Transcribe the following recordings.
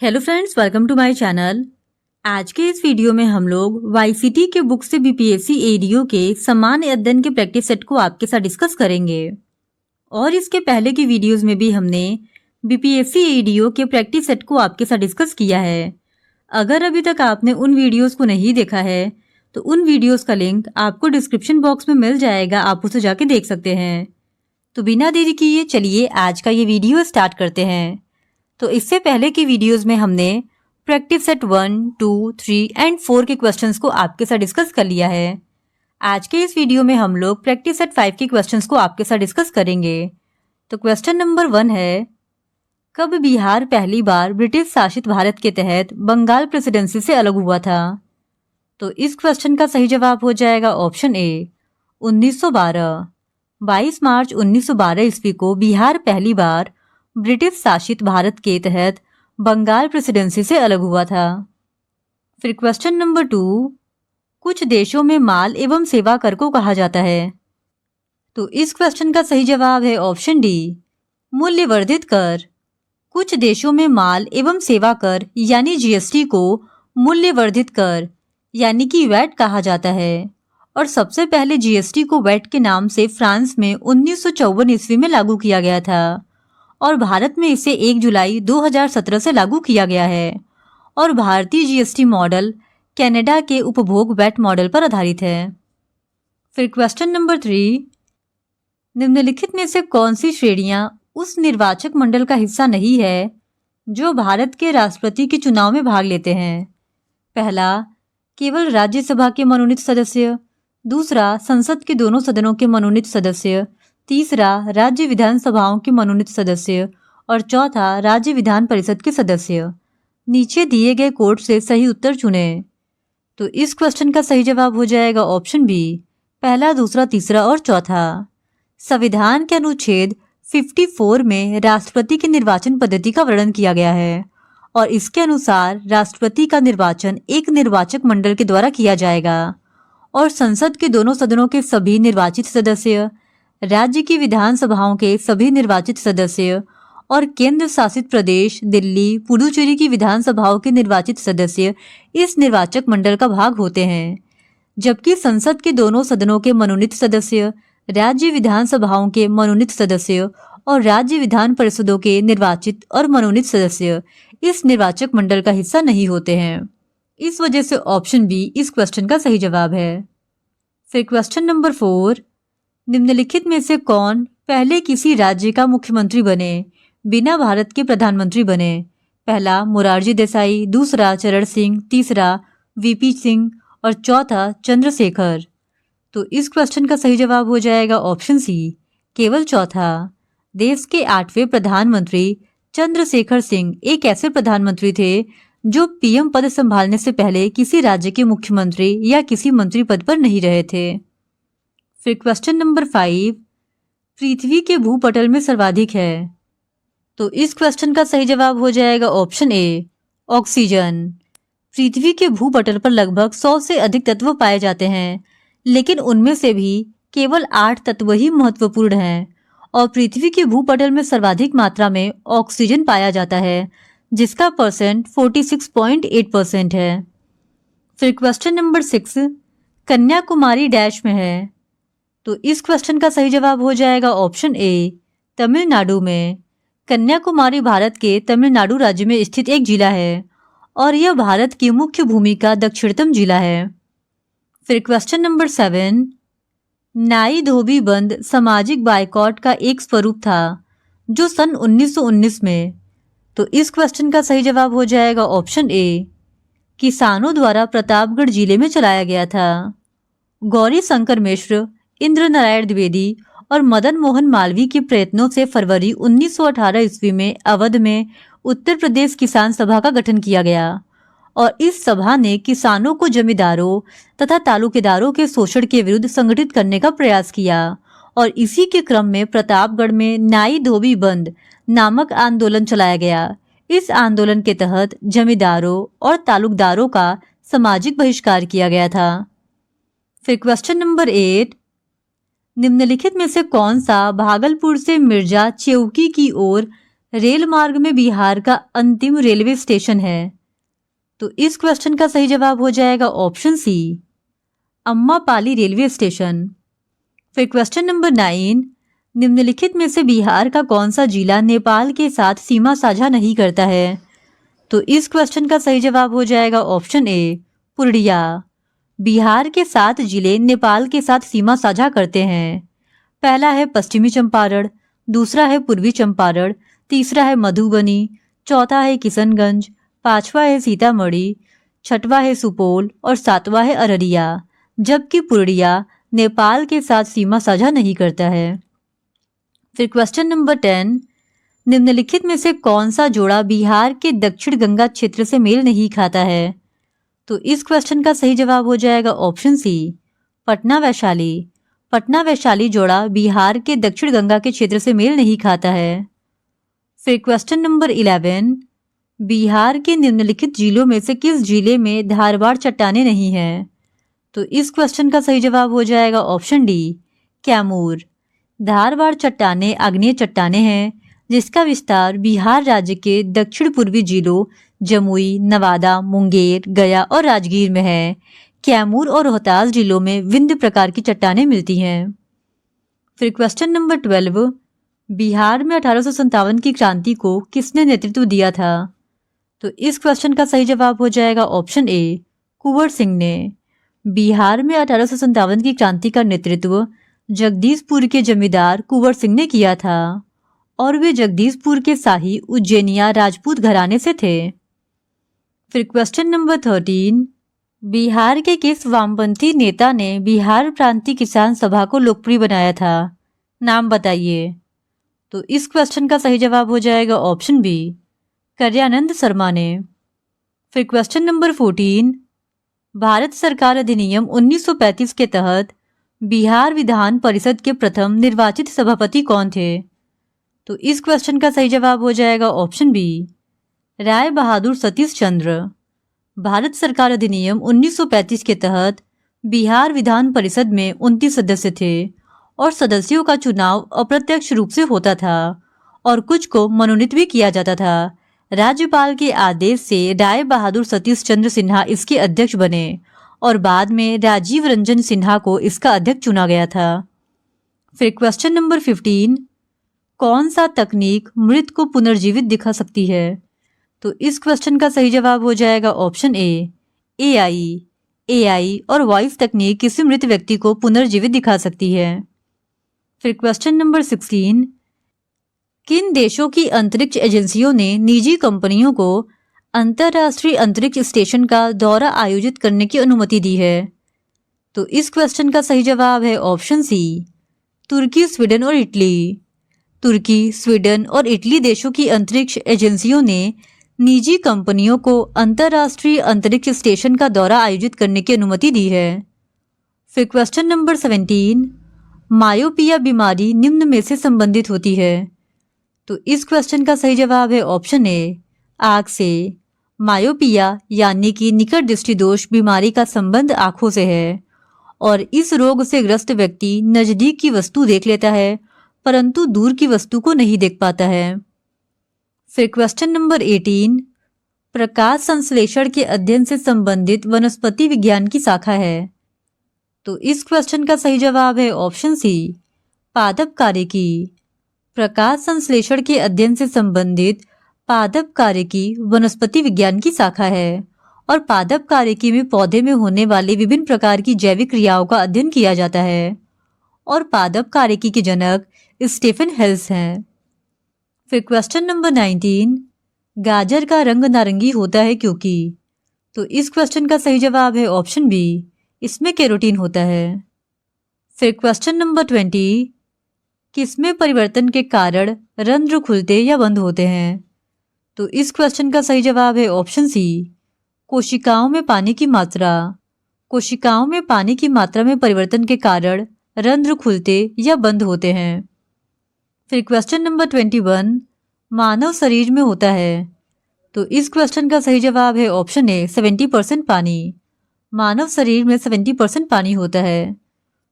Hello friends, welcome to my channel. आज के इस वीडियो में हम लोग वाईसीटी के बुक से बीपीएससी एडीओ के सामान्य अध्ययन के प्रैक्टिस सेट को आपके साथ डिस्कस करेंगे। और इसके पहले की वीडियोस में भी हमने बीपीएससी एडीओ के प्रैक्टिस सेट को आपके साथ डिस्कस किया है। अगर अभी तक आपने उन वीडियोस को नहीं देखा है तो उन वीडियोस का लिंक आपको डिस्क्रिप्शन बॉक्स में मिल जाएगा, आप उसे जाके देख सकते हैं। तो बिना देरी किए चलिए आज का ये वीडियो स्टार्ट करते हैं। तो इससे पहले की वीडियोस में हमने प्रैक्टिस सेट 1, 2, 3 एंड 4 के क्वेश्चंस को आपके साथ डिस्कस कर लिया है। आज के इस वीडियो में हम लोग प्रैक्टिस सेट 5 के क्वेश्चंस को आपके साथ डिस्कस करेंगे। तो क्वेश्चन नंबर 1 है, कब बिहार पहली बार ब्रिटिश शासित भारत के तहत बंगाल प्रेसिडेंसी से अलग हुआ था? तो इस क्वेश्चन का सही जवाब हो जाएगा ऑप्शन ए 1912। 22 मार्च 1912 ईस्वी को बिहार पहली बार ब्रिटिश शासित भारत के तहत बंगाल प्रेसिडेंसी से अलग हुआ था। फिर क्वेश्चन नंबर 2, कुछ देशों में माल एवं सेवा कर को कहा जाता है। तो इस क्वेश्चन का सही जवाब है ऑप्शन डी मूल्यवर्धित कर। कुछ देशों में माल एवं सेवा कर यानी जीएसटी को मूल्यवर्धित कर यानी कि वैट कहा जाता है। और सबसे पहले जीएसटी को वैट के नाम से फ्रांस में 1954 ईस्वी में लागू किया गया था और भारत में इसे 1 जुलाई 2017 से लागू किया गया है। और भारतीय जीएसटी मॉडल कनाडा के उपभोग वैट मॉडल पर आधारित है। फिर क्वेश्चन नंबर 3, निम्नलिखित में से कौन सी श्रेणियां उस निर्वाचक मंडल का हिस्सा नहीं है जो भारत के राष्ट्रपति के चुनाव में भाग लेते हैं? पहला, केवल राज्यसभा के मनोनीत सदस्य। दूसरा, संसद के दोनों सदनों के मनोनीत सदस्य। तीसरा, राज्य विधानसभाओं के मनोनीत सदस्य। और चौथा, राज्य विधान परिषद के सदस्य। नीचे दिए गए कोड से सही उत्तर चुनें। तो इस क्वेश्चन का सही जवाब हो जाएगा ऑप्शन बी, पहला, दूसरा, तीसरा और चौथा। संविधान के अनुच्छेद 54 में राष्ट्रपति की निर्वाचन पद्धति का वर्णन किया गया है और इसके अनुसार राष्ट्रपति का निर्वाचन एक निर्वाचक मंडल के द्वारा किया जाएगा और संसद के दोनों सदनों के सभी निर्वाचित सदस्य, राज्य की विधानसभाओं के सभी निर्वाचित सदस्य और केंद्र शासित प्रदेश दिल्ली, पुडुचेरी की विधानसभाओं के निर्वाचित सदस्य इस निर्वाचक मंडल का भाग होते हैं। जबकि संसद के दोनों सदनों के मनोनीत सदस्य, राज्य विधानसभाओं के मनोनीत सदस्य और राज्य विधान परिषदों के निर्वाचित और मनोनीत सदस्य इस निर्वाचक मंडल का हिस्सा नहीं होते हैं। इस वजह से ऑप्शन बी इस क्वेश्चन का सही जवाब है। फिर क्वेश्चन नंबर 4, निम्नलिखित में से कौन पहले किसी राज्य का मुख्यमंत्री बने बिना भारत के प्रधानमंत्री बने? पहला, मोरारजी देसाई। दूसरा, चरण सिंह। तीसरा, वीपी सिंह और चौथा, चंद्रशेखर। तो इस क्वेश्चन का सही जवाब हो जाएगा ऑप्शन सी, केवल चौथा। देश के 8वें प्रधानमंत्री चंद्रशेखर सिंह एक ऐसे प्रधानमंत्री थे जो पीएम पद संभालने से पहले किसी राज्य के मुख्यमंत्री या किसी मंत्री पद पर नहीं रहे थे। फिर क्वेश्चन नंबर 5, पृथ्वी के भूपटल में सर्वाधिक है। तो इस क्वेश्चन का सही जवाब हो जाएगा ऑप्शन ए, ऑक्सीजन। पृथ्वी के भूपटल पर लगभग 100 से अधिक तत्व पाए जाते हैं, लेकिन उनमें से भी केवल 8 तत्व ही महत्वपूर्ण हैं और पृथ्वी के भूपटल में सर्वाधिक मात्रा में ऑक्सीजन पाया जाता है जिसका परसेंट 46.8% है। फिर क्वेश्चन नंबर 6, कन्याकुमारी डैश में है। तो इस क्वेश्चन का सही जवाब हो जाएगा ऑप्शन ए, तमिलनाडु में। कन्याकुमारी भारत के तमिलनाडु राज्य में स्थित एक जिला है और यह भारत की मुख्य भूमि का दक्षिणतम जिला है। फिर क्वेश्चन नंबर 7, नाई धोबी बंद सामाजिक बायकॉट का एक स्वरूप था जो सन 1919 में। तो इस क्वेश्चन का सही जवाब हो जाएगा ऑप्शन ए, किसानों द्वारा प्रतापगढ़ जिले में चलाया गया था। गौरी शंकर मिश्र, इंद्र नारायण द्विवेदी और मदन मोहन मालवीय के प्रयत्नों से फरवरी 1918 ईस्वी में अवध में उत्तर प्रदेश किसान सभा का गठन किया गया और इस सभा ने किसानों को जमींदारों तथा तालुकेदारों के शोषण के विरुद्ध संगठित करने का प्रयास किया और इसी के क्रम में प्रतापगढ़ में नाई धोबी बंद नामक आंदोलन चलाया गया। इस आंदोलन के तहत जमींदारों और तालुकदारों का सामाजिक बहिष्कार किया गया था। फिर क्वेश्चन नंबर 8, निम्नलिखित में से कौन सा भागलपुर से मिर्जा चेउकी की ओर रेल मार्ग में बिहार का अंतिम रेलवे स्टेशन है? तो इस क्वेश्चन का सही जवाब हो जाएगा ऑप्शन सी, अम्मापाली रेलवे स्टेशन। फिर क्वेश्चन नंबर 9, निम्नलिखित में से बिहार का कौन सा जिला नेपाल के साथ सीमा साझा नहीं करता है? तो इस क्वेश्चन का सही जवाब हो जाएगा ऑप्शन ए, पूर्णिया। बिहार के 7 जिले नेपाल के साथ सीमा साझा करते हैं। पहला है पश्चिमी चंपारण, दूसरा है पूर्वी चंपारण, तीसरा है मधुबनी, चौथा है किशनगंज, पांचवा है सीतामढ़ी, छठवां है सुपौल और सातवां है अररिया, जबकि पूर्णिया नेपाल के साथ सीमा साझा नहीं करता है। फिर क्वेश्चन नंबर 10, निम्नलिखित में से कौन सा जोड़ा बिहार के दक्षिण गंगा क्षेत्र से मेल नहीं खाता है? तो इस क्वेश्चन का सही जवाब हो जाएगा ऑप्शन सी, पटना वैशाली। पटना वैशाली जोड़ा बिहार के दक्षिण गंगा के क्षेत्र से मेल नहीं खाता है। फिर क्वेश्चन नंबर 11, बिहार के निम्नलिखित जिलों में से किस जिले में धारवाड़ चट्टानें नहीं हैं? तो इस क्वेश्चन का सही जवाब हो जाएगा ऑप्शन डी, कैमूर। धारवाड़ चट्टानें आग्नेय चट्टानें हैं जिसका विस्तार बिहार राज्य के दक्षिण पूर्वी जिलों जमुई, नवादा, मुंगेर, गया और राजगीर में है। कैमूर और रोहतास जिलों में विंध्य प्रकार की चट्टानें मिलती हैं। फिर क्वेश्चन नंबर 12, बिहार में 1857 की क्रांति को किसने नेतृत्व दिया था? तो इस क्वेश्चन का सही जवाब हो जाएगा ऑप्शन ए, कुंवर सिंह ने। बिहार में 1857 की क्रांति का नेतृत्व जगदीशपुर के जमींदार कुंवर सिंह ने किया था और वे जगदीशपुर के शाही उज्जैनिया राजपूत घराने से थे। फिर क्वेश्चन नंबर 13, बिहार के किस वामपंथी नेता ने बिहार प्रांतीय किसान सभा को लोकप्रिय बनाया था? नाम बताइए। तो इस क्वेश्चन का सही जवाब हो जाएगा ऑप्शन बी, कल्याणंद शर्मा ने। फिर क्वेश्चन नंबर 14, भारत सरकार अधिनियम 1935 के तहत बिहार विधान परिषद के प्रथम निर्वाचित सभापति कौन थे? तो इस क्वेश्चन का सही जवाब हो जाएगा ऑप्शन बी, राय बहादुर सतीश चंद्र। भारत सरकार अधिनियम 1935 के तहत बिहार विधान परिषद में 29 सदस्य थे और सदस्यों का चुनाव अप्रत्यक्ष रूप से होता था और कुछ को मनोनीत भी किया जाता था। राज्यपाल के आदेश से राय बहादुर सतीश चंद्र सिन्हा इसके अध्यक्ष बने और बाद में राजीव रंजन सिन्हा को इसका अध्यक्ष चुना गया था। फिर क्वेश्चन नंबर 15, कौन सा तकनीक मृत को पुनर्जीवित दिखा सकती है? तो इस क्वेश्चन का सही जवाब हो जाएगा ऑप्शन ए, एआई। एआई और वॉइस तकनीक किसी मृत व्यक्ति को पुनर्जीवित दिखा सकती है। फिर क्वेश्चन नंबर 16, किन देशों की अंतरिक्ष एजेंसियों ने निजी कंपनियों को अंतर्राष्ट्रीय अंतरिक्ष स्टेशन का दौरा आयोजित करने की अनुमति दी है? तो इस क्वेश्चन का सही जवाब है ऑप्शन सी, तुर्की, स्वीडन और इटली। तुर्की, स्वीडन और इटली देशों की अंतरिक्ष एजेंसियों ने निजी कंपनियों को अंतर्राष्ट्रीय अंतरिक्ष स्टेशन का दौरा आयोजित करने की अनुमति दी है। फिर क्वेश्चन नंबर 17, मायोपिया बीमारी निम्न में से संबंधित होती है? तो इस क्वेश्चन का सही जवाब है ऑप्शन ए, आँख से। मायोपिया यानी कि निकट दृष्टि दोष बीमारी का संबंध आँखों से है और इस रोग से ग्रस्त व्यक्ति नजदीक की वस्तु देख लेता है परंतु दूर की वस्तु को नहीं देख पाता है। फिर क्वेश्चन नंबर 18, प्रकाश संश्लेषण के अध्ययन से संबंधित वनस्पति विज्ञान की शाखा है? तो इस क्वेश्चन का सही जवाब है ऑप्शन सी, पादप कार्यकी। प्रकाश संश्लेषण के अध्ययन से संबंधित पादप कार्यकी वनस्पति विज्ञान की शाखा है और पादप कार्यकी में पौधे में होने वाली विभिन्न प्रकार की जैविक क्रियाओं का अध्ययन किया जाता है और पादप कार्यकी के जनक स्टीफन हेल्स हैं। फिर क्वेश्चन नंबर 19, गाजर का रंग नारंगी होता है क्योंकि? तो इस क्वेश्चन का सही जवाब है ऑप्शन बी, इसमें कैरोटीन होता है। फिर क्वेश्चन नंबर 20, किसमें परिवर्तन के कारण रंध्र खुलते या बंद होते हैं? तो इस क्वेश्चन का सही जवाब है ऑप्शन सी, कोशिकाओं में पानी की मात्रा। कोशिकाओं में पानी की मात्रा में परिवर्तन के कारण रंध्र खुलते या बंद होते हैं। फिर क्वेश्चन नंबर 21, मानव शरीर में होता है? तो इस क्वेश्चन का सही जवाब है ऑप्शन ए, 70% पानी। मानव शरीर में 70% पानी होता है।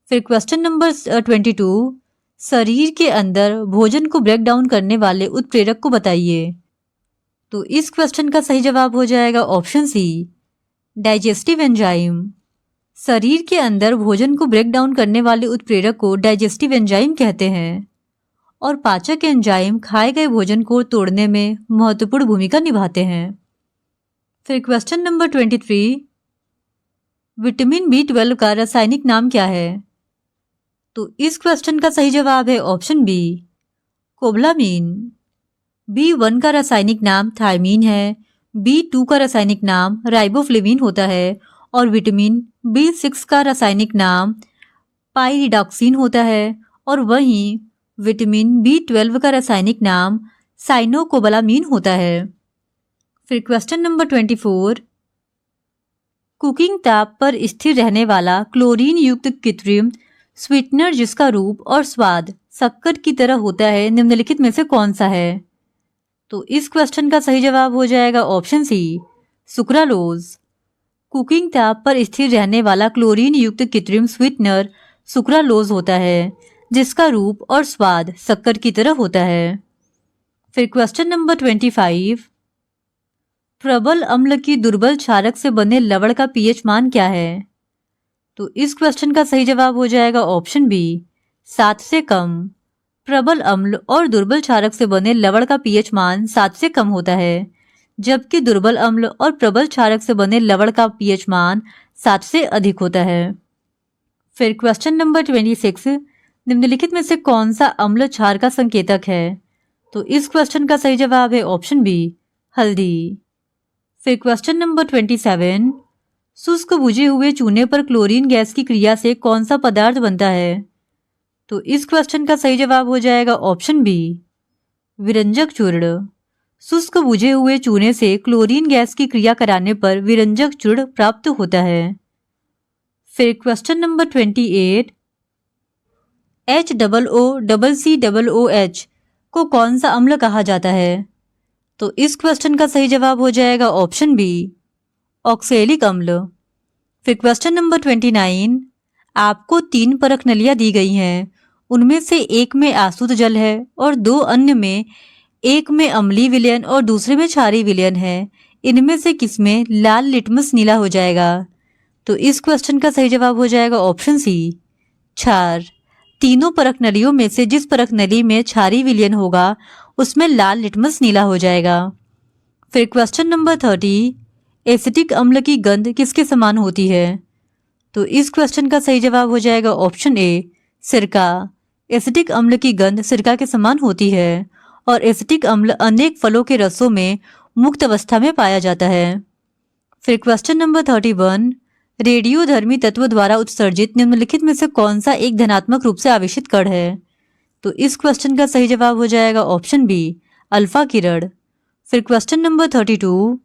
फिर क्वेश्चन नंबर 22, शरीर के अंदर भोजन को ब्रेक डाउन करने वाले उत्प्रेरक को बताइए। तो इस क्वेश्चन का सही जवाब हो जाएगा ऑप्शन सी, डाइजेस्टिव एंजाइम। शरीर के अंदर भोजन को ब्रेक डाउन करने वाले उत्प्रेरक को डाइजेस्टिव एंजाइम कहते हैं और पाचक एंजाइम खाए गए भोजन को तोड़ने में महत्वपूर्ण भूमिका निभाते हैं। फिर क्वेश्चन नंबर 23, विटामिन B12 का रासायनिक नाम क्या है? तो इस क्वेश्चन का सही जवाब है ऑप्शन बी, कोबलामीन। B1 का रासायनिक नाम थायमीन है, B2 का रासायनिक नाम राइबोफ्लेविन होता है और विटामिन B6 का रासायनिक नाम पाइरिडॉक्सिन होता है और वहीं विटामिन B12 का रासायनिक नाम साइनोकोबालामीन होता है। फिर क्वेश्चन नंबर 24, कुकिंग ताप पर स्थिर रहने वाला क्लोरीन युक्त कृत्रिम स्वीटनर जिसका रूप और स्वाद शक्कर की तरह होता है, निम्नलिखित में से कौन सा है? तो इस क्वेश्चन का सही जवाब हो जाएगा ऑप्शन सी, सुक्रालोज। कुकिंग ताप पर स्थिर रहने वाला क्लोरीन युक्त कृत्रिम स्वीटनर सुक्रालोज होता है जिसका रूप और स्वाद शक्कर की तरह होता है। फिर क्वेश्चन नंबर 25, प्रबल अम्ल की दुर्बल क्षारक से बने लवण का पीएच मान क्या है? तो इस क्वेश्चन का सही जवाब हो जाएगा ऑप्शन बी, 7 से कम। प्रबल अम्ल और दुर्बल क्षारक से बने लवण का पीएच मान 7 से कम होता है, जबकि दुर्बल अम्ल और प्रबल क्षारक से बने लवण का पीएच मान 7 से अधिक होता है। फिर क्वेश्चन नंबर 26, निम्नलिखित में से कौन सा अम्ल क्षार का संकेतक है? तो इस क्वेश्चन का सही जवाब है ऑप्शन बी, हल्दी। फिर क्वेश्चन नंबर 27, शुष्क बुझे हुए चूने पर क्लोरीन गैस की क्रिया से कौन सा पदार्थ बनता है? तो इस क्वेश्चन का सही जवाब हो जाएगा ऑप्शन बी, विरंजक चूर्ण। शुष्क बुझे हुए चूने से क्लोरीन गैस की क्रिया कराने पर विरंजक चूर्ण प्राप्त होता है। फिर क्वेश्चन नंबर 28, HOOCOOH को कौन सा अम्ल कहा जाता है? तो इस क्वेश्चन का सही जवाब हो जाएगा ऑप्शन बी, ऑक्सैलिक अम्ल। फिर क्वेश्चन नंबर 29, आपको 3 परख नलियां दी गई हैं, उनमें से एक में आसुत जल है और 2 अन्य में, एक में अम्लीय विलयन और दूसरे में क्षारीय विलयन है, इनमें से किसमें लाल लिटमस नीला हो जाएगा? तो इस क्वेश्चन का सही जवाब हो जाएगा ऑप्शन सी, क्षार। तीनों परख नलियों में से जिस परख नली में क्षारीय विलयन होगा उसमें लाल लिटमस नीला हो जाएगा। फिर क्वेश्चन नंबर 30, एसिटिक अम्ल की गंध किसके समान होती है? तो इस क्वेश्चन का सही जवाब हो जाएगा ऑप्शन ए, सिरका। एसिटिक अम्ल की गंध सिरका के समान होती है और एसिटिक अम्ल अनेक फलों के रसों में मुक्त अवस्था में पाया जाता है। फिर क्वेश्चन नंबर 31, रेडियोधर्मी तत्व द्वारा उत्सर्जित निम्नलिखित में से कौन सा एक धनात्मक रूप से आवेशित कण है? तो इस क्वेश्चन का सही जवाब हो जाएगा ऑप्शन बी, अल्फा किरण। फिर क्वेश्चन नंबर 32,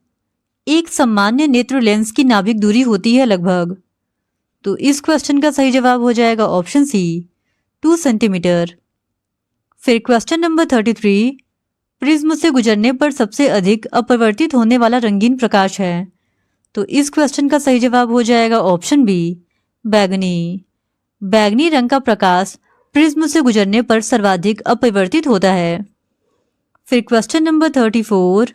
एक सामान्य नेत्र लेंस की नाभिक दूरी होती है लगभग। तो इस क्वेश्चन का सही जवाब हो जाएगा ऑप्शन सी, 2 सेंटीमीटर। फिर क्वेश्चन नंबर 33, प्रिज्म से गुजरने पर सबसे अधिक अपरिवर्तित होने वाला रंगीन प्रकाश है। तो इस क्वेश्चन का सही जवाब हो जाएगा ऑप्शन बी, बैगनी। बैगनी रंग का प्रकाश प्रिज्म से गुजरने पर सर्वाधिक अपरिवर्तित होता है। फिर क्वेश्चन नंबर 34,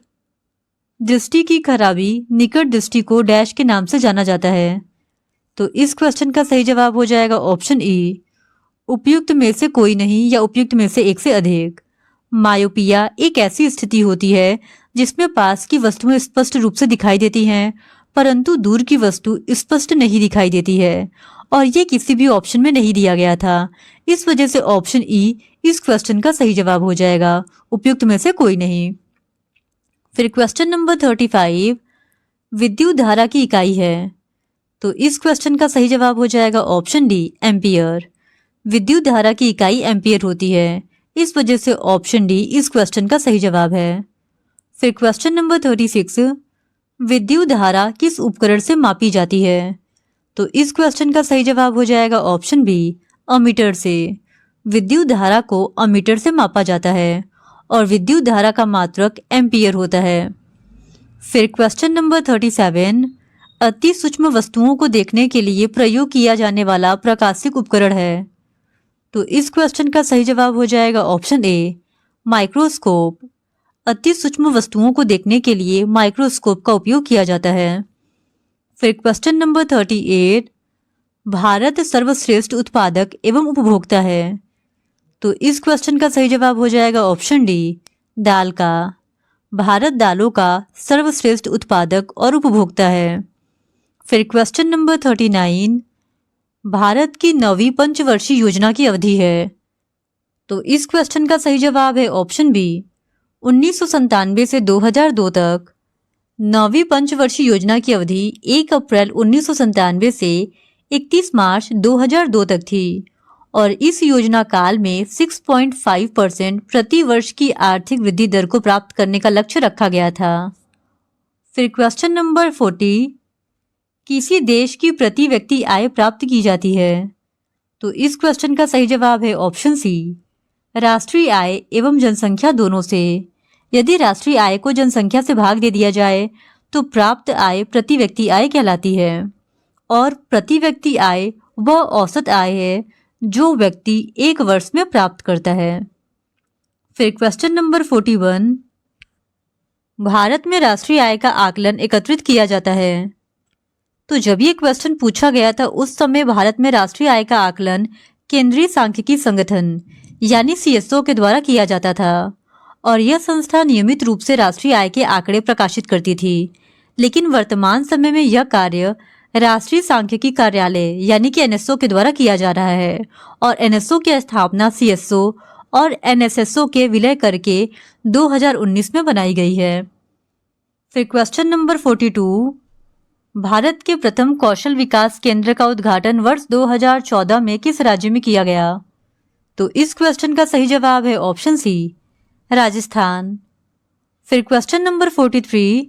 दृष्टि की खराबी निकट दृष्टि को डैश के नाम से जाना जाता है। तो इस क्वेश्चन का सही जवाब हो जाएगा ऑप्शन ई, उपयुक्त में से कोई नहीं या उपयुक्त में से एक से अधिक। मायोपिया एक ऐसी स्थिति होती है जिसमें पास की वस्तुएं स्पष्ट रूप से दिखाई देती हैं परंतु दूर की वस्तु स्पष्ट नहीं दिखाई देती है और ये किसी भी ऑप्शन में नहीं दिया गया था। इस वजह से ऑप्शन ई इस क्वेश्चन का सही जवाब हो जाएगा, उपयुक्त में से कोई नहीं। फिर क्वेश्चन नंबर 35, विद्युत धारा की इकाई है। तो इस क्वेश्चन का सही जवाब हो जाएगा ऑप्शन डी, एम्पियर। विद्युत धारा की इकाई एम्पियर होती है, इस वजह से ऑप्शन डी इस क्वेश्चन का सही जवाब है। फिर क्वेश्चन नंबर 36, विद्युत धारा किस उपकरण से मापी जाती है? तो इस क्वेश्चन का सही जवाब हो जाएगा ऑप्शन बी, अमीटर से। विद्युत धारा को अमीटर से मापा जाता है और विद्युत धारा का मात्रक एम्पियर होता है। फिर क्वेश्चन नंबर 37, अति सूक्ष्म वस्तुओं को देखने के लिए प्रयोग किया जाने वाला प्रकाशिक उपकरण है। तो इस क्वेश्चन का सही जवाब हो जाएगा ऑप्शन ए माइक्रोस्कोप। अति सूक्ष्म वस्तुओं को देखने के लिए माइक्रोस्कोप का उपयोग किया जाता है। फिर क्वेश्चन नंबर 38, भारत सर्वश्रेष्ठ उत्पादक एवं उपभोक्ता है। तो इस क्वेश्चन का सही जवाब हो जाएगा ऑप्शन डी दाल का। भारत दालों का सर्वश्रेष्ठ उत्पादक और उपभोक्ता है। फिर क्वेश्चन नंबर 39, भारत की 9वीं पंचवर्षीय योजना की अवधि है। तो इस क्वेश्चन का सही जवाब है ऑप्शन बी 1997 से 2002 तक। 9वीं पंचवर्षीय योजना की अवधि 1 अप्रैल 1997 से 31 मार्च 2002 तक थी और इस योजना काल में 6.5% प्रति वर्ष की आर्थिक वृद्धि दर को प्राप्त करने का लक्ष्य रखा गया था। फिर क्वेश्चन नंबर 40, किसी देश की प्रति व्यक्ति आय प्राप्त की जाती है। तो इस क्वेश्चन का सही जवाब है ऑप्शन सी राष्ट्रीय आय एवं जनसंख्या दोनों से। यदि राष्ट्रीय आय को जनसंख्या से भाग दे दिया जाए तो प्राप्त आय प्रति व्यक्ति आय कहलाती है और प्रति व्यक्ति आय वह औसत आय है जो व्यक्ति एक वर्ष में प्राप्त करता है। फिर क्वेश्चन नंबर 41, भारत में राष्ट्रीय आय का आकलन एकत्रित किया जाता है। तो जब ये क्वेश्चन पूछा गया था उस समय भारत में राष्ट्रीय आय का आकलन केंद्रीय सांख्यिकी संगठन यानी CSO के द्वारा किया जाता था और यह संस्था नियमित रूप से राष्ट्रीय आय के आंकड़े प्रकाशित करती थी। लेकिन वर्तमान समय में यह कार्य राष्ट्रीय सांख्यिकी कार्यालय यानी कि NSO के द्वारा किया जा रहा है और NSO की स्थापना CSO और NSSO के विलय करके 2019 में बनाई गई है। फिर क्वेश्चन नंबर 42, भारत के प्रथम कौशल विकास केंद्र का उद्घाटन वर्ष 2014 में किस राज्य में किया गया। तो इस क्वेश्चन का सही जवाब है ऑप्शन सी राजस्थान। फिर क्वेश्चन नंबर 43,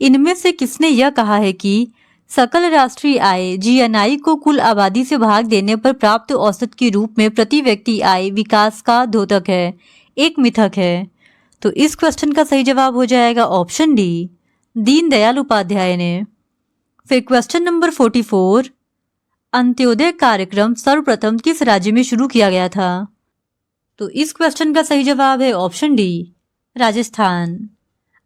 इनमें से किसने यह कहा है कि सकल राष्ट्रीय आय GNI को कुल आबादी से भाग देने पर प्राप्त औसत के रूप में प्रति व्यक्ति आय विकास का द्योतक है, एक मिथक है। तो इस क्वेश्चन का सही जवाब हो जाएगा ऑप्शन डी दीनदयाल उपाध्याय ने। फिर क्वेश्चन नंबर 44, अंत्योदय कार्यक्रम सर्वप्रथम किस राज्य में शुरू किया गया था। तो इस क्वेश्चन का सही जवाब है ऑप्शन डी राजस्थान।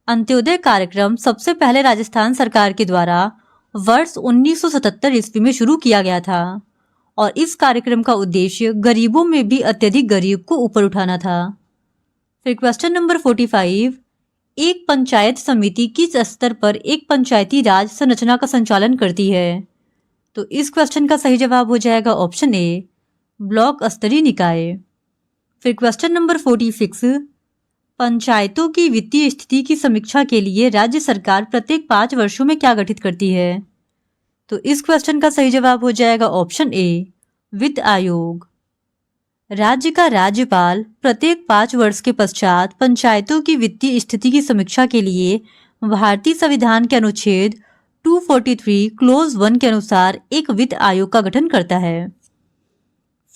अंत्योदय कार्यक्रम सबसे पहले राजस्थान सरकार के द्वारा वर्ष 1977 ईस्वी में शुरू किया गया था और इस कार्यक्रम का उद्देश्य गरीबों में भी अत्यधिक गरीब को ऊपर उठाना था। फिर क्वेश्चन नंबर 45, एक पंचायत समिति किस स्तर पर एक पंचायती राज संरचना का संचालन करती है। तो इस क्वेश्चन का सही जवाब हो जाएगा ऑप्शन ए ब्लॉक स्तरीय निकाय। फिर क्वेश्चन नंबर 46, पंचायतों की वित्तीय स्थिति की समीक्षा के लिए राज्य सरकार प्रत्येक 5 वर्षों में क्या गठित करती है। तो इस क्वेश्चन का सही जवाब हो जाएगा ऑप्शन ए वित्त आयोग। राज्य का राज्यपाल प्रत्येक 5 वर्ष के पश्चात पंचायतों की वित्तीय स्थिति की समीक्षा के लिए भारतीय संविधान के अनुच्छेद 243 क्लोज 1 के अनुसार एक वित्त आयोग का गठन करता है।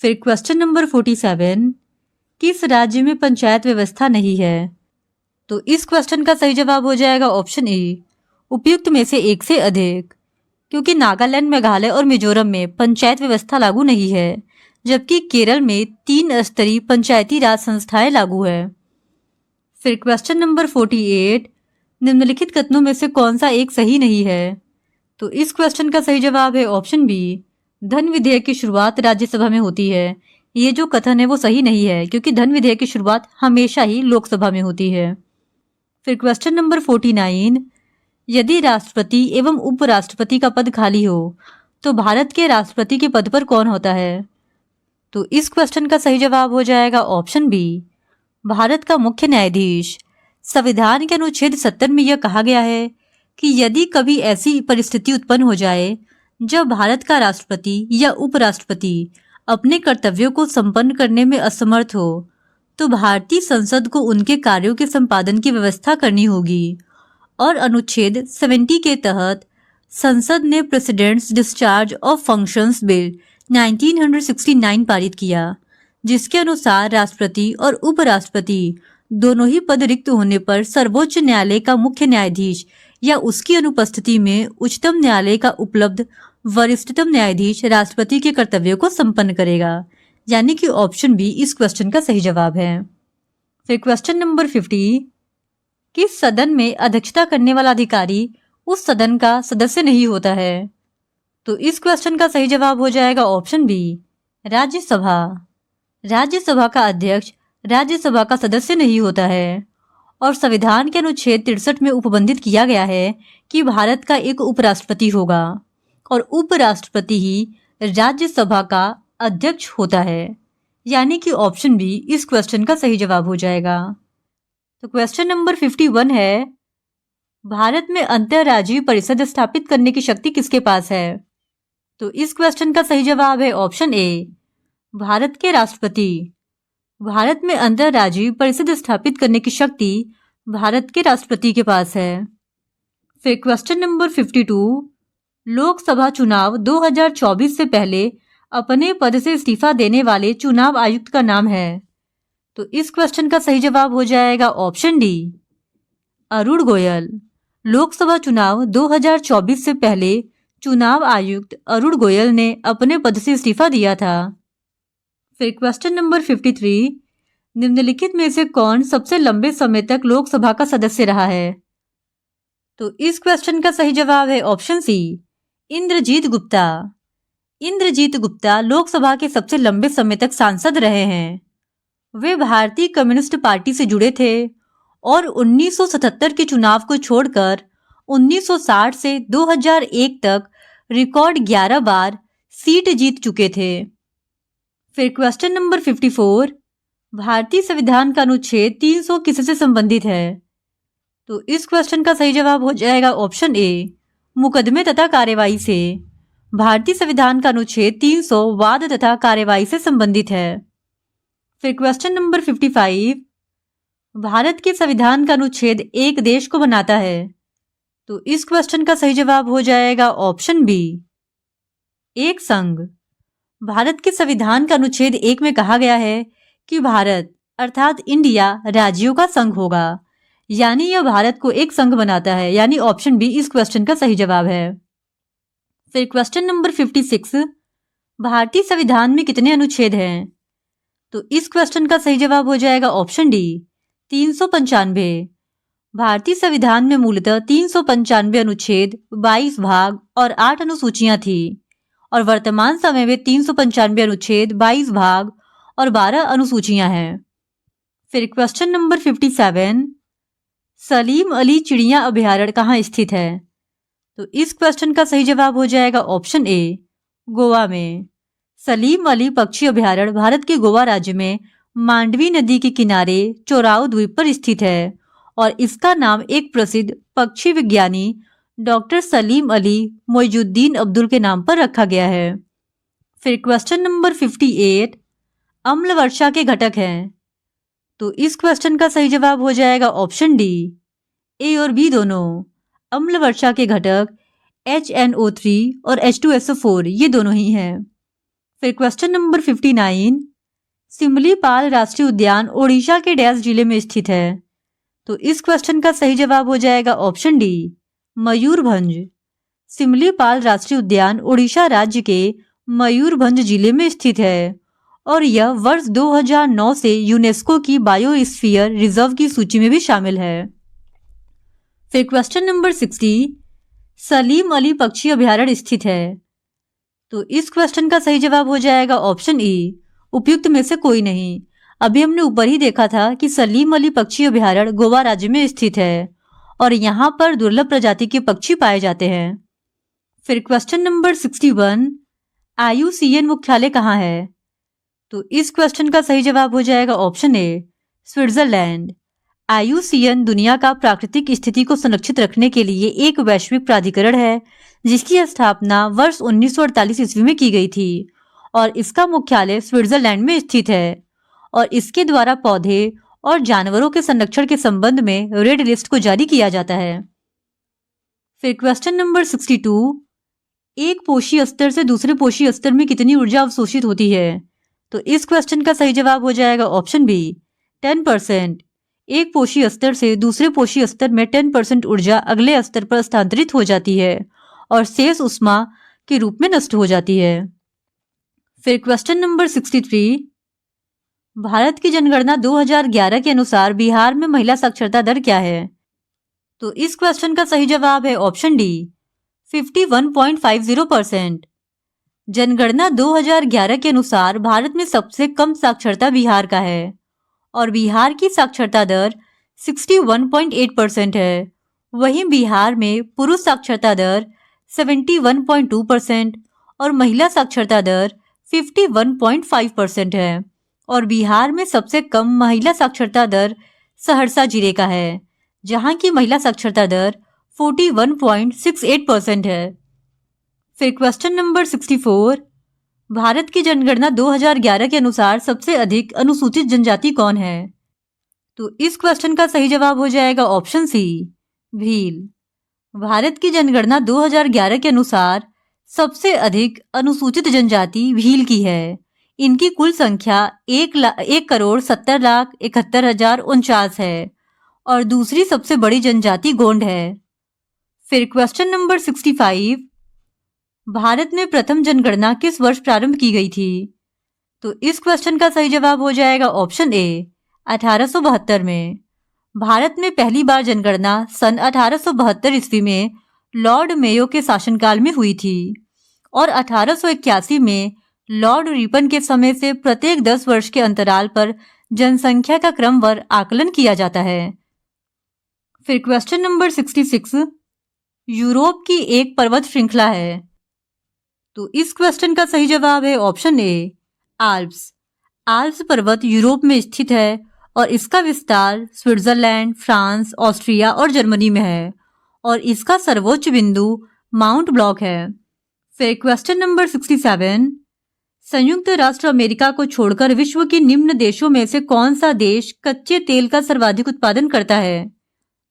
फिर क्वेश्चन नंबर 47, किस राज्य में पंचायत व्यवस्था नहीं है। तो इस क्वेश्चन का सही जवाब हो जाएगा ऑप्शन ए उपयुक्त में से एक से अधिक, क्योंकि नागालैंड, मेघालय और मिजोरम में पंचायत व्यवस्था लागू नहीं है, जबकि केरल में 3 स्तरीय पंचायती राज संस्थाएं लागू है। फिर क्वेश्चन नंबर 48, निम्नलिखित कथनों में से कौन सा एक सही नहीं है। तो इस क्वेश्चन का सही जवाब है ऑप्शन बी धन विधेयक की शुरुआत राज्यसभा में होती है। ये जो कथन है वो सही नहीं है, क्योंकि धन विधेयक की शुरुआत हमेशा ही लोकसभा में होती है। फिर क्वेश्चन नंबर 49, यदि राष्ट्रपति एवं उपराष्ट्रपति का पद खाली हो तो भारत के राष्ट्रपति के पद पर कौन होता है। तो इस क्वेश्चन का सही जवाब हो जाएगा ऑप्शन बी भारत का मुख्य न्यायाधीश। संविधान के अनुच्छेद 70 में यह कहा गया है कि यदि कभी ऐसी परिस्थिति उत्पन्न हो जाए जब भारत का राष्ट्रपति या उपराष्ट्रपति अपने कर्तव्यों को संपन्न करने में असमर्थ हो तो भारतीय संसद को उनके कार्यों के संपादन की व्यवस्था करनी होगी और अनुच्छेद 70 के तहत संसद ने presidents discharge of functions bill 1969 पारित किया, जिसके अनुसार राष्ट्रपति और उपराष्ट्रपति दोनों ही पद रिक्त होने पर सर्वोच्च न्यायालय का मुख्य न्यायाधीश या उसकी अनुपस्थिति में उच्चतम न्यायालय का उपलब्ध वरिष्ठतम न्यायाधीश राष्ट्रपति के कर्तव्यों को संपन्न करेगा, यानी कि ऑप्शन बी इस क्वेश्चन का सही जवाब है। फिर क्वेश्चन नंबर 50, किस सदन में अध्यक्षता करने वाला अधिकारी उस सदन का सदस्य नहीं होता है? तो इस क्वेश्चन का सही जवाब हो जाएगा ऑप्शन बी, राज्यसभा। राज्यसभा का अध्यक्ष राज्यसभा का सदस्य नहीं होता है और संविधान के अनुच्छेद 63 में उपबंधित किया गया है कि भारत का एक उपराष्ट्रपति होगा और उपराष्ट्रपति ही राज्यसभा का अध्यक्ष होता है, यानी कि ऑप्शन बी इस क्वेश्चन का सही जवाब हो जाएगा। तो क्वेश्चन नंबर 51 है, भारत में अंतर्राज्यीय परिषद स्थापित करने की शक्ति किसके पास है? तो इस क्वेश्चन का सही जवाब है ऑप्शन ए, भारत के राष्ट्रपति। भारत में अंतर्राज्यीय परिषद स्थापित करने की शक्ति भारत के राष्ट्रपति के पास है। फिर क्वेश्चन नंबर 52, लोकसभा चुनाव 2024 से पहले अपने पद से इस्तीफा देने वाले चुनाव आयुक्त का नाम है। तो इस क्वेश्चन का सही जवाब हो जाएगा ऑप्शन डी, अरुण गोयल। लोकसभा चुनाव 2024 से पहले चुनाव आयुक्त अरुण गोयल ने अपने पद से इस्तीफा दिया था। फिर क्वेश्चन नंबर 53, निम्नलिखित में से कौन सबसे लंबे समय तक लोकसभा का सदस्य रहा है? तो इस क्वेश्चन का सही जवाब है ऑप्शन सी, इंद्रजीत गुप्ता। इंद्रजीत गुप्ता लोकसभा के सबसे लंबे समय तक सांसद रहे हैं। वे भारतीय कम्युनिस्ट पार्टी से जुड़े थे और 1977 के चुनाव को छोड़कर 1960 से 2001 तक रिकॉर्ड 11 बार सीट जीत चुके थे। फिर क्वेश्चन नंबर 54, भारतीय संविधान का अनुच्छेद 300 किससे संबंधित है? तो इस क्वेश्चन का सही जवाब हो जाएगा ऑप्शन ए, मुकदमे तथा कार्यवाही से। भारतीय संविधान का अनुच्छेद 300 वाद तथा कार्यवाही से संबंधित है। फिर क्वेश्चन नंबर 55, भारत के संविधान का अनुच्छेद एक देश को बनाता है। तो इस क्वेश्चन का सही जवाब हो जाएगा ऑप्शन बी, एक संघ। भारत के संविधान का अनुच्छेद 1 में कहा गया है कि भारत अर्थात इंडिया राज्यों का संघ होगा, यानी यह भारत को एक संघ बनाता है, यानी ऑप्शन बी इस क्वेश्चन का सही जवाब है। फिर क्वेश्चन नंबर 56, भारतीय संविधान में कितने अनुच्छेद हैं? तो इस क्वेश्चन का सही जवाब हो जाएगा ऑप्शन डी, 395। भारतीय संविधान में मूलतः 395 अनुच्छेद, 22 भाग और 8 अनुसूचियां थी और वर्तमान समय में 395 अनुच्छेद, 22 भाग और 12 अनुसूचियां हैं। फिर क्वेश्चन नंबर 57, सलीम अली चिड़िया अभयारण्य कहाँ स्थित है? तो इस क्वेश्चन का सही जवाब हो जाएगा ऑप्शन ए, गोवा में। सलीम अली पक्षी अभयारण्य भारत के गोवा राज्य में मांडवी नदी के किनारे चोराव द्वीप पर स्थित है और इसका नाम एक प्रसिद्ध पक्षी विज्ञानी डॉक्टर सलीम अली मोइजुद्दीन अब्दुल के नाम पर रखा गया है। फिर क्वेश्चन नंबर 58, अम्ल वर्षा के घटक हैं। तो इस क्वेश्चन का सही जवाब हो जाएगा ऑप्शन डी, ए और बी दोनों। अम्ल वर्षा के घटक HNO3 और H2SO4 ये दोनों ही हैं। फिर क्वेश्चन नंबर 59, सिमलीपाल राष्ट्रीय उद्यान ओडिशा के डैश जिले में स्थित है। तो इस क्वेश्चन का सही जवाब हो जाएगा ऑप्शन डी, मयूरभंज। सिमलीपाल राष्ट्रीय उद्यान ओडिशा राज्य के मयूरभंज जिले में स्थित है और यह वर्ष 2009 से यूनेस्को की बायोस्फीयर रिजर्व की सूची में भी शामिल है। फिर क्वेश्चन नंबर 60, सलीम अली पक्षी अभयारण्य स्थित है। तो इस क्वेश्चन का सही जवाब हो जाएगा ऑप्शन ई, उपयुक्त में से कोई नहीं। अभी हमने ऊपर ही देखा था कि सलीम अली पक्षी अभयारण्य गोवा राज्य में स्थित है और यहाँ पर दुर्लभ प्रजाति के पक्षी पाए जाते हैं। फिर क्वेश्चन नंबर 61, IUCN मुख्यालय कहाँ है? तो इस क्वेश्चन का सही जवाब हो जाएगा ऑप्शन ए, स्विट्जरलैंड। IUCN दुनिया का प्राकृतिक स्थिति को संरक्षित रखने के लिए एक वैश्विक प्राधिकरण है जिसकी स्थापना वर्ष 1948 ईस्वी में की गई थी और इसका मुख्यालय स्विट्जरलैंड में स्थित है और इसके द्वारा पौधे और जानवरों के संरक्षण के संबंध में रेड लिस्ट को जारी किया जाता है। फिर क्वेश्चन नंबर 62, एक पोषी स्तर से दूसरे पोषी स्तर में कितनी ऊर्जा अवशोषित होती है? तो इस क्वेश्चन का सही जवाब हो जाएगा ऑप्शन बी, 10%। एक पोषी स्तर से दूसरे पोषी स्तर में 10% ऊर्जा अगले स्तर पर स्थानांतरित हो जाती है और शेष ऊष्मा के रूप में नष्ट हो जाती है। फिर क्वेश्चन नंबर 63, भारत की जनगणना 2011 के अनुसार बिहार में महिला साक्षरता दर क्या है? तो इस क्वेश्चन का सही जवाब है ऑप्शन डी 51.50%। जनगणना 2011 के अनुसार भारत में सबसे कम साक्षरता बिहार का है और बिहार की साक्षरता दर 61.8% है। वहीं बिहार में पुरुष साक्षरता दर 71.2% और महिला साक्षरता दर 51.5% है और बिहार में सबसे कम महिला साक्षरता दर सहरसा जिले का है, जहां की महिला साक्षरता दर 41.68% है। फिर क्वेश्चन नंबर 64, भारत की जनगणना 2011 के अनुसार सबसे अधिक अनुसूचित जनजाति कौन है? तो इस क्वेश्चन का सही जवाब हो जाएगा ऑप्शन सी भील। भारत की जनगणना 2011 के अनुसार सबसे अधिक अनुसूचित जनजाति भील की है। इनकी कुल संख्या 1,70,71,049 है और दूसरी सबसे बड़ी जनजाति गोंड है। फिर क्वेश्चन नंबर 65, भारत में प्रथम जनगणना किस वर्ष प्रारंभ की गई थी? तो इस क्वेश्चन का सही जवाब हो जाएगा ऑप्शन ए 1872 में। भारत में पहली बार जनगणना सन 1872 ईस्वी में लॉर्ड मेयो के शासनकाल में हुई थी और 1881 में लॉर्ड रिपन के समय से प्रत्येक 10 वर्ष के अंतराल पर जनसंख्या का क्रमवार आकलन किया जाता है। फिर क्वेश्चन नंबर 66, यूरोप की एक पर्वत श्रृंखला है। तो इस क्वेश्चन का सही जवाब है ऑप्शन ए आल्प्स। आल्प्स पर्वत यूरोप में स्थित है और इसका विस्तार स्विट्जरलैंड, फ्रांस, ऑस्ट्रिया और जर्मनी में है और इसका सर्वोच्च बिंदु माउंट ब्लॉक है। फिर क्वेश्चन नंबर 67, संयुक्त राष्ट्र अमेरिका को छोड़कर विश्व के निम्न देशों में से कौन सा देश कच्चे तेल का सर्वाधिक उत्पादन करता है?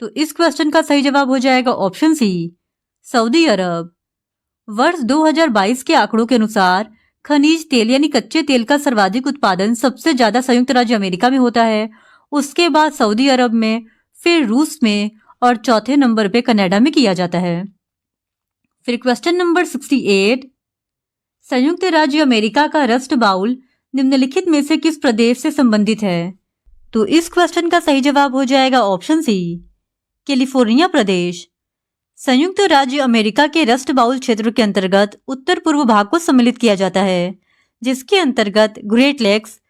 तो इस क्वेश्चन का सही जवाब हो जाएगा ऑप्शन सी सऊदी अरब। वर्ष 2022 के आंकड़ों के अनुसार खनिज तेल यानी कच्चे तेल का सर्वाधिक उत्पादन सबसे ज्यादा संयुक्त राज्य अमेरिका में होता है, उसके बाद सऊदी अरब में, फिर रूस में और चौथे नंबर पे कनाडा में किया जाता है। फिर क्वेश्चन नंबर 68, संयुक्त राज्य अमेरिका का रस्ट बाउल निम्नलिखित में से किस प्रदेश से संबंधित है? तो इस क्वेश्चन का सही जवाब हो जाएगा ऑप्शन सी कैलिफोर्निया प्रदेश। संयुक्त राज्य अमेरिका के रस्ट बाउल क्षेत्र के अंतर्गत उत्तर पूर्व भाग को सम्मिलित किया जाता है, जिसके अंतर्गत ग्रेट लेक्स,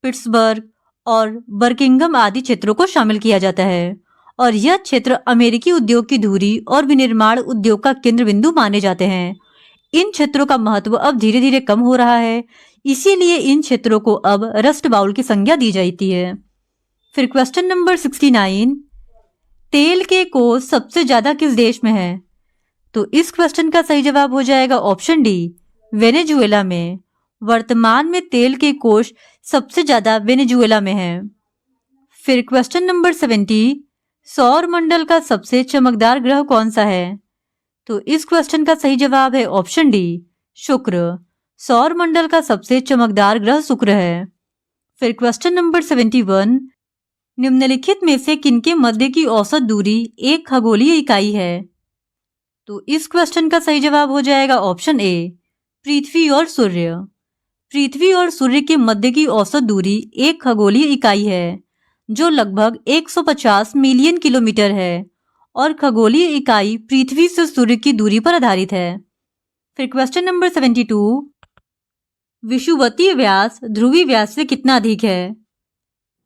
पिट्सबर्ग और बर्किंघम आदि क्षेत्रों को शामिल किया जाता है और यह क्षेत्र अमेरिकी उद्योग की धुरी और विनिर्माण उद्योग का केंद्र बिंदु माने जाते हैं। इन क्षेत्रों का महत्व अब धीरे धीरे कम हो रहा है, इसीलिए इन क्षेत्रों को अब रस्ट बाउल की संज्ञा दी जाती है। फिर क्वेश्चन नंबर 69, तेल के कोष सबसे ज्यादा किस देश में है? तो इस क्वेश्चन का सही जवाब हो जाएगा ऑप्शन डी वेनेजुएला में। वर्तमान में तेल के कोष सबसे ज्यादा वेनेजुएला में है। फिर क्वेश्चन नंबर 70, सौर मंडल का सबसे चमकदार ग्रह कौन सा है? तो इस क्वेश्चन का सही जवाब है ऑप्शन डी शुक्र। सौर मंडल का सबसे चमकदार ग्रह शुक्र है। फिर क्वेश्चन नंबर 71, निम्नलिखित में से किनके मध्य की औसत दूरी एक खगोलीय इकाई है? तो इस क्वेश्चन का सही जवाब हो जाएगा ऑप्शन ए पृथ्वी और सूर्य। पृथ्वी और सूर्य के मध्य की औसत दूरी एक खगोलीय इकाई है जो लगभग 150 मिलियन किलोमीटर है और खगोलीय इकाई पृथ्वी से सूर्य की दूरी पर आधारित है। फिर क्वेश्चन नंबर 72, विषुवतीय व्यास ध्रुवीय व्यास से कितना अधिक है?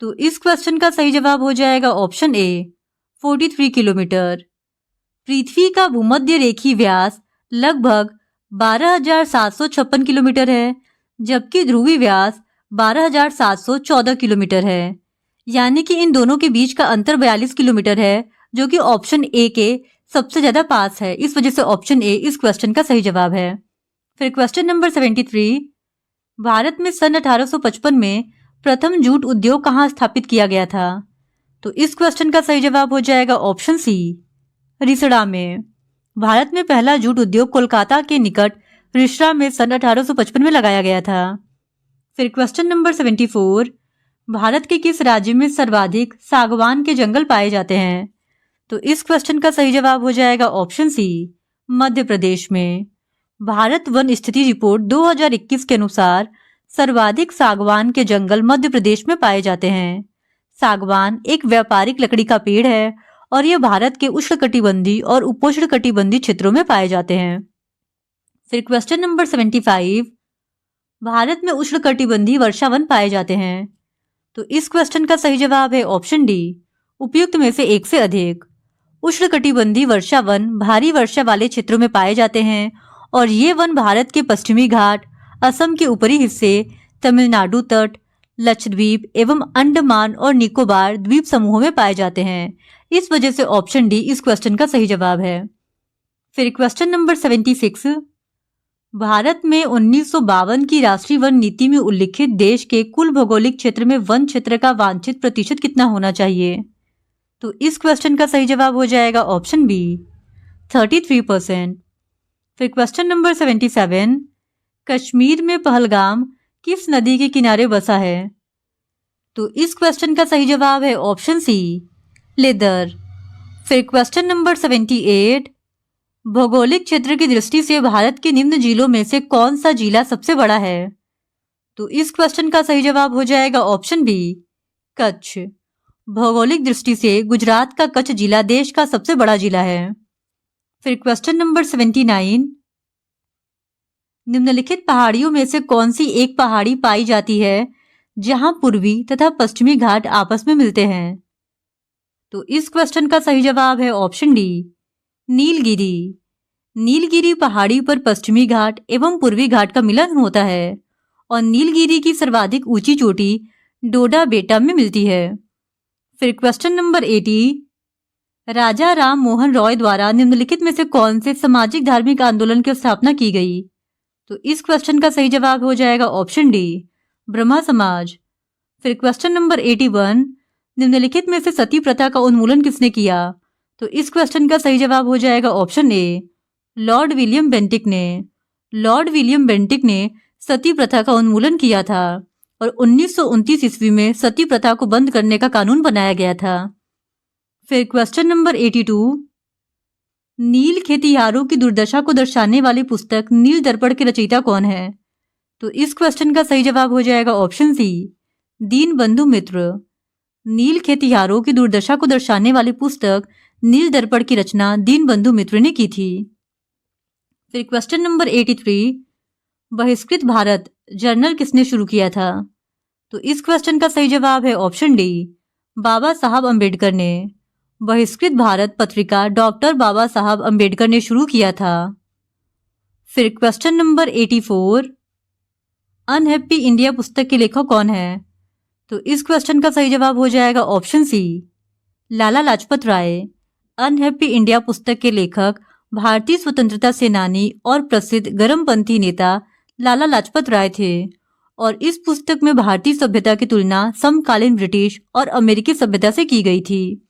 तो इस क्वेश्चन का सही जवाब हो जाएगा ऑप्शन ए 43 किलोमीटर। पृथ्वी का भूमध्य रेखीय व्यास लगभग 12,756 किलोमीटर है, जबकि ध्रुवीय व्यास 12,714 किलोमीटर है। यानी कि इन दोनों के बीच का अंतर 42 किलोमीटर है, जो कि ऑप्शन ए के सबसे ज्यादा पास है। इस वजह से ऑप्शन ए इस क्वेश्चन का सही जवाब है। फिर क्वेश्चन नंबर 73, भारत में सन 1855 में प्रथम जूट उद्योग कहाँ स्थापित किया गया था? तो इस क्वेश्चन का सही जवाब हो जाएगा ऑप्शन सी रिसड़ा में। भारत में पहला जूट उद्योग कोलकाता के निकट रिसड़ा में सन 1855 में लगाया गया था। फिर क्वेश्चन नंबर 74, भारत के किस राज्य में सर्वाधिक सागवान के जंगल पाए जाते हैं? तो इस क्वेश्चन का सही जवाब हो जाएगा ऑप्शन सी मध्य प्रदेश में। भारत वन स्थिति रिपोर्ट 2021 के अनुसार सर्वाधिक सागवान के जंगल मध्य प्रदेश में पाए जाते हैं। सागवान एक व्यापारिक लकड़ी का पेड़ है और यह भारत के उष्णकटिबंधीय और उपोष्णकटिबंधीय क्षेत्रों में पाए जाते हैं। फिर क्वेश्चन नंबर 75, भारत में उष्णकटिबंधीय वर्षावन पाए जाते हैं। तो इस क्वेश्चन का सही जवाब है ऑप्शन डी, उपयुक्त में से एक से अधिक। उष्णकटिबंधीय वर्षावन भारी वर्षा वाले क्षेत्रों में पाए जाते हैं और ये वन भारत के पश्चिमी घाट, असम के ऊपरी हिस्से, तमिलनाडु तट, लक्षद्वीप एवं अंडमान और निकोबार द्वीप समूहों में पाए जाते हैं। इस वजह से ऑप्शन डी इस क्वेश्चन का सही जवाब है। फिर क्वेश्चन नंबर 76, भारत में 1952 की राष्ट्रीय वन नीति में उल्लिखित देश के कुल भौगोलिक क्षेत्र में वन क्षेत्र का वांछित प्रतिशत कितना होना चाहिए? तो इस क्वेश्चन का सही जवाब हो जाएगा ऑप्शन बी, 33%। फिर क्वेश्चन नंबर 77, कश्मीर में पहलगाम किस नदी के किनारे बसा है? तो इस क्वेश्चन का सही जवाब है ऑप्शन सी, लेदर। फिर क्वेश्चन नंबर 78, भौगोलिक क्षेत्र की दृष्टि से भारत के निम्न जिलों में से कौन सा जिला सबसे बड़ा है? तो इस क्वेश्चन का सही जवाब हो जाएगा ऑप्शन बी, कच्छ। भौगोलिक दृष्टि से गुजरात का कच्छ जिला देश का सबसे बड़ा जिला है। फिर क्वेश्चन नंबर 79, निम्नलिखित पहाड़ियों में से कौन सी एक पहाड़ी पाई जाती है जहां पूर्वी तथा पश्चिमी घाट आपस में मिलते हैं? तो इस क्वेश्चन का सही जवाब है ऑप्शन डी, नीलगिरी। नीलगिरी पहाड़ी पर पश्चिमी घाट एवं पूर्वी घाट का मिलन होता है और नीलगिरी की सर्वाधिक ऊंची चोटी डोडा बेटा में मिलती है। फिर क्वेश्चन नंबर 80, राजा राम मोहन रॉय द्वारा निम्नलिखित में से कौन से सामाजिक धार्मिक आंदोलन की स्थापना की गई? तो इस क्वेश्चन का सही जवाब हो जाएगा ऑप्शन डी, ब्रह्मा समाज। फिर क्वेश्चन नंबर 81, निम्नलिखित में से सती प्रथा का उन्मूलन किसने किया? तो इस क्वेश्चन का सही जवाब हो जाएगा option A, Lord William Bentinck ने। लॉर्ड विलियम बेंटिक ने सती प्रथा का उन्मूलन किया था और 1929 ईस्वी में सती प्रथा को बंद करने का कानून बनाया गया था। फिर क्वेश्चन नंबर 82, नील खेतिहरों की दुर्दशा को दर्शाने वाली पुस्तक नील दर्पण के रचयिता कौन है? तो इस क्वेश्चन का सही जवाब हो जाएगा ऑप्शन सी, दीनबंधु मित्र। नील खेतिहरों की दुर्दशा को दर्शाने वाली पुस्तक नील दर्पण की रचना दीनबंधु मित्र ने की थी। फिर क्वेश्चन नंबर 83, बहिष्कृत भारत जर्नल किसने शुरू किया था? तो इस क्वेश्चन का सही जवाब है ऑप्शन डी, बाबा साहब अंबेडकर ने। बहिष्कृत भारत पत्रिका डॉक्टर बाबा साहब अंबेडकर ने शुरू किया था। फिर क्वेश्चन नंबर 84, अनहैप्पी इंडिया पुस्तक के लेखक कौन है? तो इस क्वेश्चन का सही जवाब हो जाएगा option C, Lala Lajpat Rai. Unhappy India पुस्तक के लेखक भारतीय स्वतंत्रता सेनानी और प्रसिद्ध गर्मपंथी नेता लाला लाजपत राय थे और इस पुस्तक में भारतीय सभ्यता की तुलना समकालीन ब्रिटिश और अमेरिकी सभ्यता से की गई थी।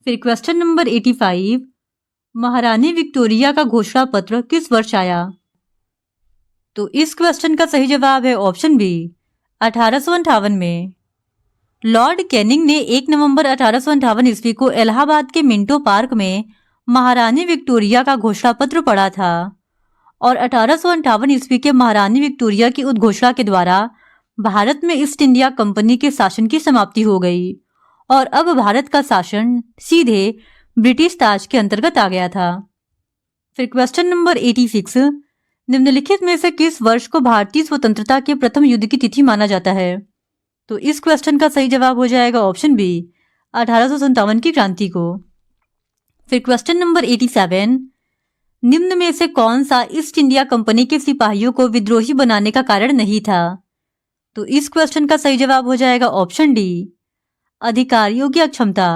फिर क्वेश्चन नंबर 85, महारानी विक्टोरिया का घोषणा पत्र किस वर्ष आया? तो इस क्वेश्चन का सही जवाब है ऑप्शन बी, 1858 में। लॉर्ड कैनिंग ने 1 नवंबर 1858 ईस्वी को इलाहाबाद के मिंटो पार्क में महारानी विक्टोरिया का घोषणा पत्र पढ़ा था और 1858 ईस्वी के महारानी विक्टोरिया की उद्घोषणा के द्वारा भारत में ईस्ट इंडिया कंपनी के शासन की समाप्ति हो गई और अब भारत का शासन सीधे ब्रिटिश ताज के अंतर्गत आ गया था। फिर क्वेश्चन नंबर 86, निम्नलिखित में से किस वर्ष को भारतीय स्वतंत्रता के प्रथम युद्ध की तिथि माना जाता है? तो इस क्वेश्चन का सही जवाब हो जाएगा ऑप्शन बी, 1857 की क्रांति को। फिर क्वेश्चन नंबर 87, निम्न में से कौन सा ईस्ट इंडिया कंपनी के सिपाहियों को विद्रोही बनाने का कारण नहीं था? तो इस क्वेश्चन का सही जवाब हो जाएगा ऑप्शन डी, अधिकारियों की अक्षमता।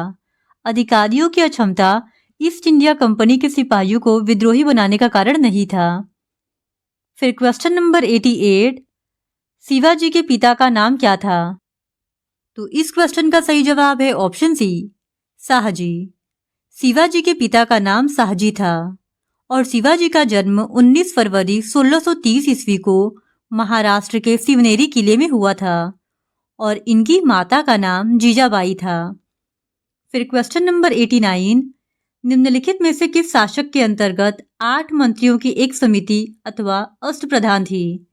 अधिकारियों की अक्षमता ईस्ट इंडिया कंपनी के सिपाहियों को विद्रोही बनाने का कारण नहीं था। फिर क्वेश्चन नंबर 88, शिवाजी के पिता का नाम क्या था? तो इस क्वेश्चन का सही जवाब है ऑप्शन सी, शाहजी। शिवाजी के पिता का नाम शाहजी था और शिवाजी का जन्म 19 फरवरी 1630 ईस्वी को महाराष्ट्र के शिवनेरी किले में हुआ था और इनकी माता का नाम जीजाबाई था। फिर क्वेश्चन नंबर 89, निम्नलिखित में से किस शासक के अंतर्गत 8 मंत्रियों की एक समिति अथवा अष्टप्रधान थी?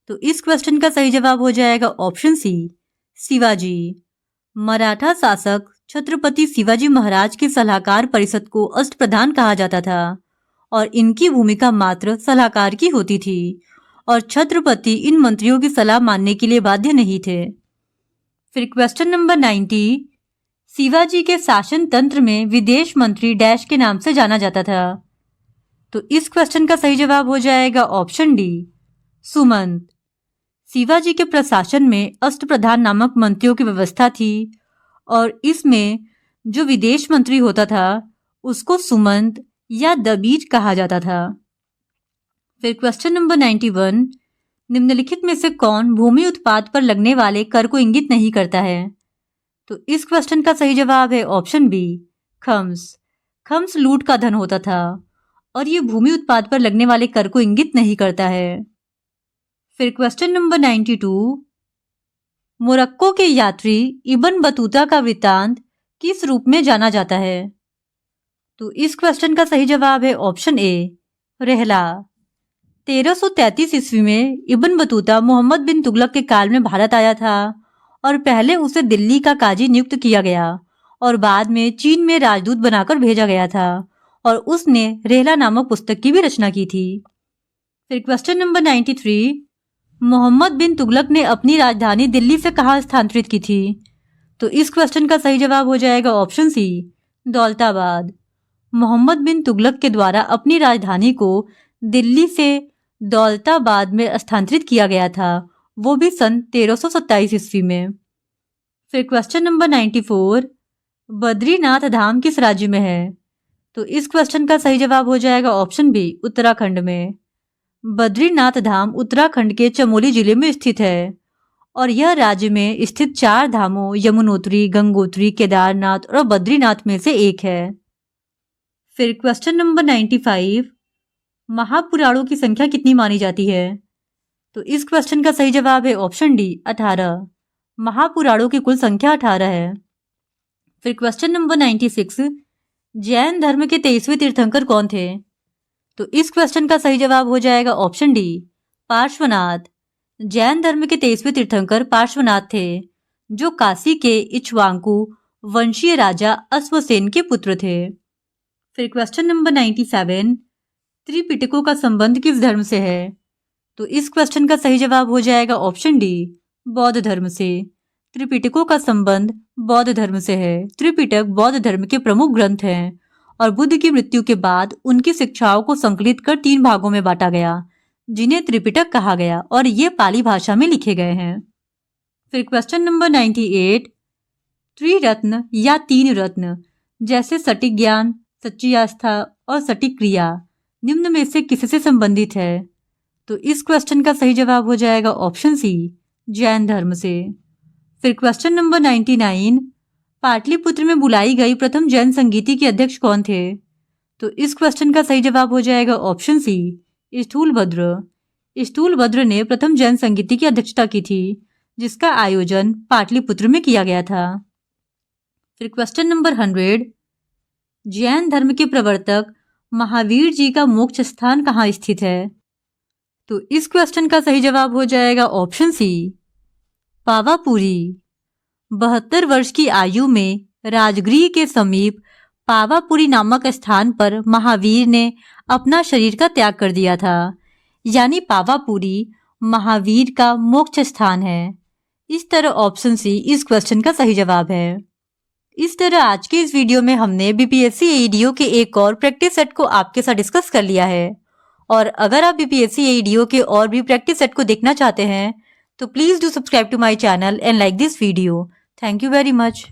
तो इस क्वेश्चन का सही जवाब हो जाएगा ऑप्शन सी, शिवाजी। मराठा शासक छत्रपति शिवाजी महाराज के सलाहकार परिषद को अष्टप्रधान कहा जाता था और इनकी भूमिका मात्र सलाहकार की होती थी और छत्रपति इन मंत्रियों की सलाह मानने के लिए बाध्य नहीं थे। फिर क्वेश्चन नंबर 90, शिवाजी के शासन तंत्र में विदेश मंत्री डैश के नाम से जाना जाता था। तो इस क्वेश्चन का सही जवाब हो जाएगा ऑप्शन डी, सुमंत। शिवाजी के प्रशासन में अष्टप्रधान नामक मंत्रियों की व्यवस्था थी और इसमें जो विदेश मंत्री होता था उसको सुमंत या दबीज कहा जाता था। फिर क्वेश्चन नंबर 91, निम्नलिखित में से कौन भूमि उत्पाद पर लगने वाले कर को इंगित नहीं करता है? तो इस क्वेश्चन का सही जवाब है ऑप्शन बी, खम्स। खम्स लूट का धन होता था और ये भूमि उत्पाद पर लगने वाले कर को इंगित नहीं करता है। फिर क्वेश्चन नंबर 92, मोरक्को के यात्री इब्न बतूता का वृत्तांत किस रूप में जाना जाता है? तो इस क्वेश्चन का सही जवाब है ऑप्शन ए, रहला। 1333 ईस्वी में इब्न बतूता मोहम्मद बिन तुगलक के काल में भारत आया था और पहले उसे दिल्ली का काजी नियुक्त किया गया और बाद में चीन में राजदूत बनाकर भेजा गया था और उसने रहला नामक पुस्तक की भी रचना की थी। फिर क्वेश्चन नंबर 93, मोहम्मद बिन तुगलक ने अपनी राजधानी दिल्ली से कहाँ स्थानांतरित की थी? तो इस क्वेश्चन का सही जवाब हो जाएगा ऑप्शन सी, दौलताबाद। मोहम्मद बिन तुगलक के द्वारा अपनी राजधानी को दिल्ली से दौलताबाद में स्थानांतरित किया गया था, वो भी सन 1327 ईस्वी में। फिर क्वेश्चन नंबर 94, बद्रीनाथ धाम किस राज्य में है? तो इस क्वेश्चन का सही जवाब हो जाएगा ऑप्शन बी, उत्तराखंड में। बद्रीनाथ धाम उत्तराखंड के चमोली जिले में स्थित है और यह राज्य में स्थित 4 धामों यमुनोत्री, गंगोत्री, केदारनाथ और बद्रीनाथ में से एक है। फिर क्वेश्चन नंबर 95, महापुराणों की संख्या कितनी मानी जाती है? तो इस क्वेश्चन का सही जवाब है ऑप्शन डी, 18। महापुराणों की कुल संख्या 18 है। फिर क्वेश्चन नंबर 96, जैन धर्म के 23वें तीर्थंकर कौन थे? तो इस क्वेश्चन का सही जवाब हो जाएगा ऑप्शन डी, पार्श्वनाथ। जैन धर्म के 23वें तीर्थंकर पार्श्वनाथ थे जो काशी के इक्ष्वाकु वंशीय राजा अश्वसेन के पुत्र थे। फिर क्वेश्चन नंबर 97, त्रिपिटकों का संबंध किस धर्म से है? तो इस क्वेश्चन का सही जवाब हो जाएगा ऑप्शन डी, बौद्ध धर्म से। त्रिपिटकों का संबंध बौद्ध धर्म से है। त्रिपिटक बौद्ध धर्म के प्रमुख ग्रंथ हैं और बुद्ध की मृत्यु के बाद उनकी शिक्षाओं को संकलित कर 3 भागों में बांटा गया जिन्हें त्रिपिटक कहा गया और ये पाली भाषा में लिखे गए हैं। फिर क्वेश्चन नंबर 98, त्रिरत्न या 3 रत्न जैसे सटीक ज्ञान, सच्ची आस्था और सटीक क्रिया निम्न में से किससे संबंधित है? तो इस क्वेश्चन का सही जवाब हो जाएगा ऑप्शन सी, जैन धर्म से। फिर क्वेश्चन नंबर 99, पाटलिपुत्र में बुलाई गई प्रथम जैन संगीति के अध्यक्ष कौन थे? तो इस क्वेश्चन का सही जवाब हो जाएगा ऑप्शन सी, स्थूलभद्र। स्थूलभद्र ने प्रथम जैन संगीति की अध्यक्षता की थी जिसका आयोजन पाटलिपुत्र में किया गया था। फिर क्वेश्चन नंबर 100, जैन धर्म के प्रवर्तक महावीर जी का मोक्ष स्थान कहाँ स्थित है? तो इस क्वेश्चन का सही जवाब हो जाएगा ऑप्शन सी, पावापुरी। 72 वर्ष की आयु में राजगृह के समीप पावापुरी नामक स्थान पर महावीर ने अपना शरीर का त्याग कर दिया था, यानी पावापुरी महावीर का मोक्ष स्थान है। इस तरह ऑप्शन सी इस क्वेश्चन का सही जवाब है। इस तरह आज के इस वीडियो में हमने बीपीएससी एईडीओ के एक और प्रैक्टिस सेट को आपके साथ डिस्कस कर लिया है और अगर आप बीपीएससी एईडीओ के और भी प्रैक्टिस सेट को देखना चाहते हैं तो please do subscribe to my channel and like this video. Thank you very much.